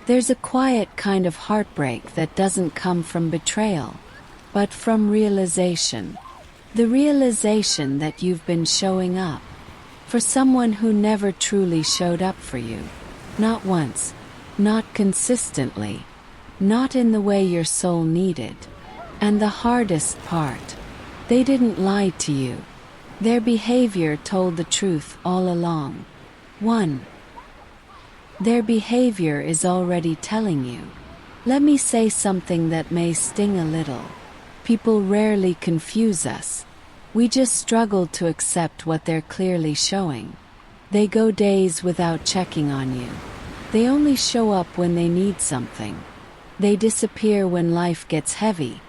There's a quiet kind of heartbreak that doesn't come from betrayal, but from realization. The realization that you've been showing up for someone who never truly showed up for you. Not once, not consistently, not in the way your soul needed. And the hardest part, they didn't lie to you. Their behavior told the truth all along. 1. Their behavior is already telling you. Let me say something that may sting a little. People rarely confuse us. We just struggle to accept what they're clearly showing. They go days without checking on you. They only show up when they need something. They disappear when life gets heavy,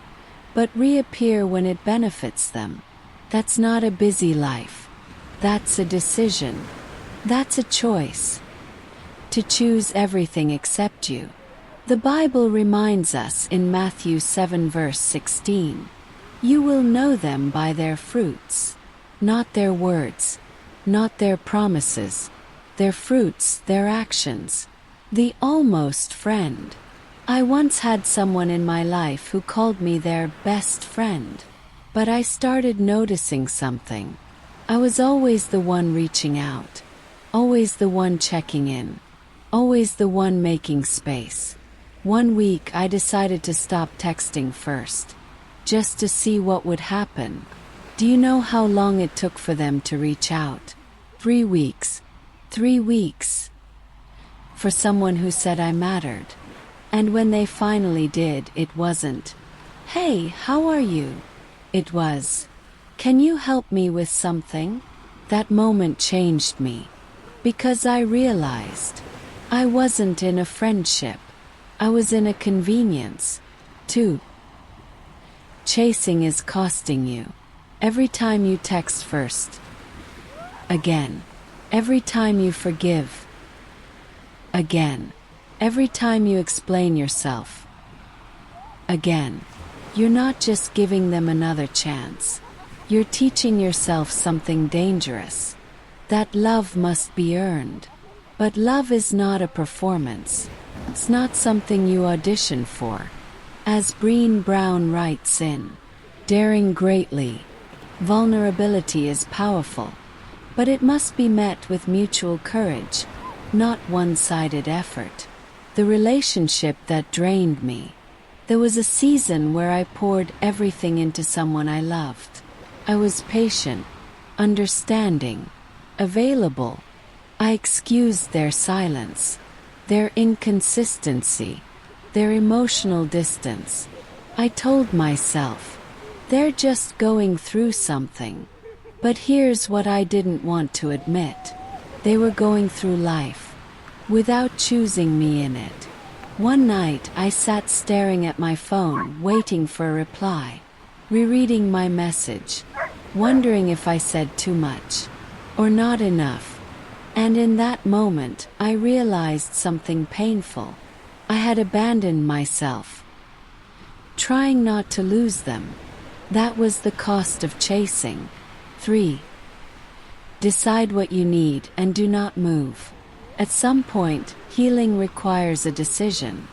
but reappear when it benefits them. That's not a busy life. That's a decision. That's a choice. To choose everything except you. The Bible reminds us in Matthew 7 verse 16, "You will know them by their fruits," not their words, not their promises, their fruits, their actions. The almost friend. I once had someone in my life who called me their best friend. But I started noticing something. I was always the one reaching out, always the one checking in, always the one making space. One week I decided to stop texting first, just to see what would happen. Do you know how long it took for them to reach out? 3 weeks. 3 weeks. For someone who said I mattered. And when they finally did, it wasn't, "Hey, how are you?" It was, "Can you help me with something?" That moment changed me. Because I realized I wasn't in a friendship. I was in a convenience. 2. Chasing is costing you. Every time you text first. Again. Every time you forgive. Again. Every time you explain yourself. Again. You're not just giving them another chance. You're teaching yourself something dangerous. That love must be earned. But love is not a performance. It's not something you audition for. As Brené Brown writes in Daring Greatly, vulnerability is powerful, but it must be met with mutual courage, not one-sided effort. The relationship that drained me. There was a season where I poured everything into someone I loved. I was patient, understanding, available. I excused their silence, their inconsistency, their emotional distance. I told myself, they're just going through something. But here's what I didn't want to admit. They were going through life, without choosing me in it. One night I sat staring at my phone, waiting for a reply, rereading my message, wondering if I said too much, or not enough. And in that moment, I realized something painful. I had abandoned myself, trying not to lose them. That was the cost of chasing. 3. Decide what you need and do not move. At some point, healing requires a decision,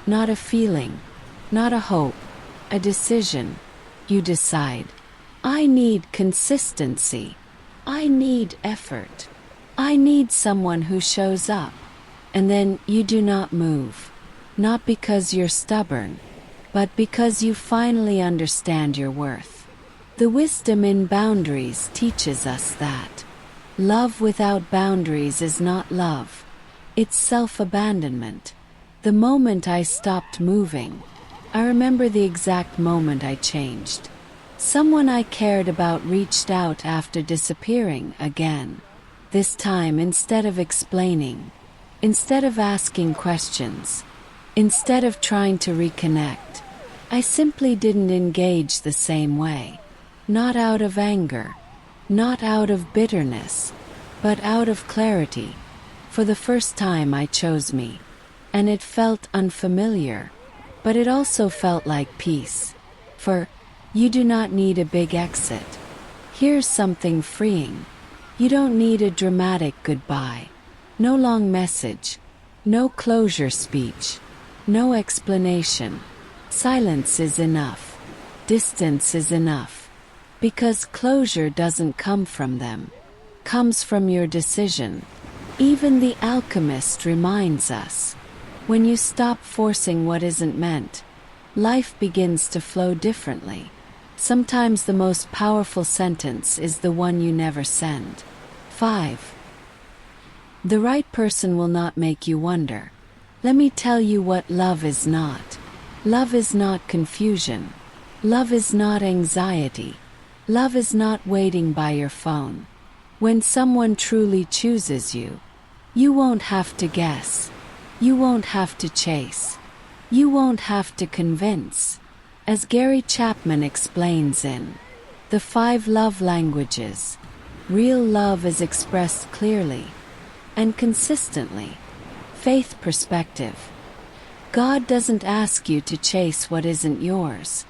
not a feeling, not a hope, a decision. You decide. I need consistency. I need effort. I need someone who shows up. And then you do not move. Not because you're stubborn, but because you finally understand your worth. The wisdom in boundaries teaches us that love without boundaries is not love. It's self-abandonment. The moment I stopped moving, I remember the exact moment I changed. Someone I cared about reached out after disappearing again. This time, instead of explaining, instead of asking questions, instead of trying to reconnect, I simply didn't engage the same way. Not out of anger, not out of bitterness, but out of clarity. For the first time I chose me, and it felt unfamiliar, but it also felt like peace. For you do not need a big exit. Here's something freeing. You don't need a dramatic goodbye. No long message. No closure speech. No explanation. Silence is enough. Distance is enough. Because closure doesn't come from them. Comes from your decision. Even the alchemist reminds us. When you stop forcing what isn't meant, life begins to flow differently. Sometimes the most powerful sentence is the one you never send. 5. The right person will not make you wonder. Let me tell you what love is not. Love is not confusion. Love is not anxiety. Love is not waiting by your phone. When someone truly chooses you, you won't have to guess. You won't have to chase. You won't have to convince. As Gary Chapman explains in The 5 Love Languages, real love is expressed clearly and consistently. Faith perspective. God doesn't ask you to chase what isn't yours.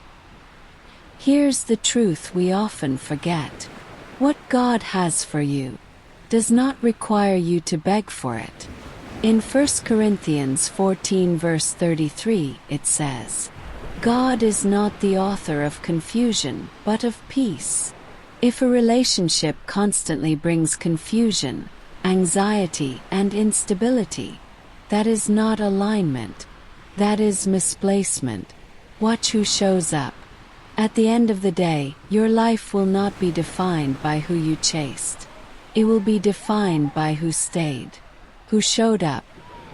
Here's the truth we often forget. What God has for you does not require you to beg for it. In 1 Corinthians 14 verse 33, it says, God is not the author of confusion, but of peace. If a relationship constantly brings confusion, anxiety, and instability, that is not alignment. That is misplacement. Watch who shows up. At the end of the day, your life will not be defined by who you chased. It will be defined by who stayed, who showed up,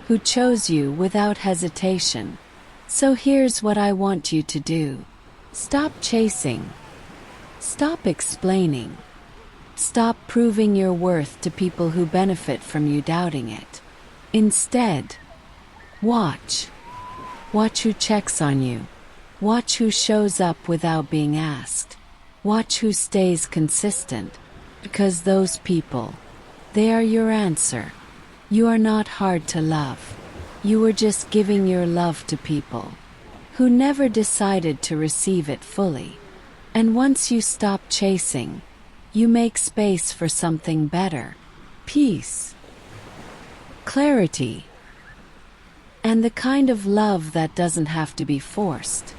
who chose you without hesitation. So here's what I want you to do. Stop chasing. Stop explaining. Stop proving your worth to people who benefit from you doubting it. Instead, watch. Watch who checks on you. Watch who shows up without being asked. Watch who stays consistent. Because those people, they are your answer. You are not hard to love. You were just giving your love to people who never decided to receive it fully. And once you stop chasing, you make space for something better. Peace. Clarity. And the kind of love that doesn't have to be forced.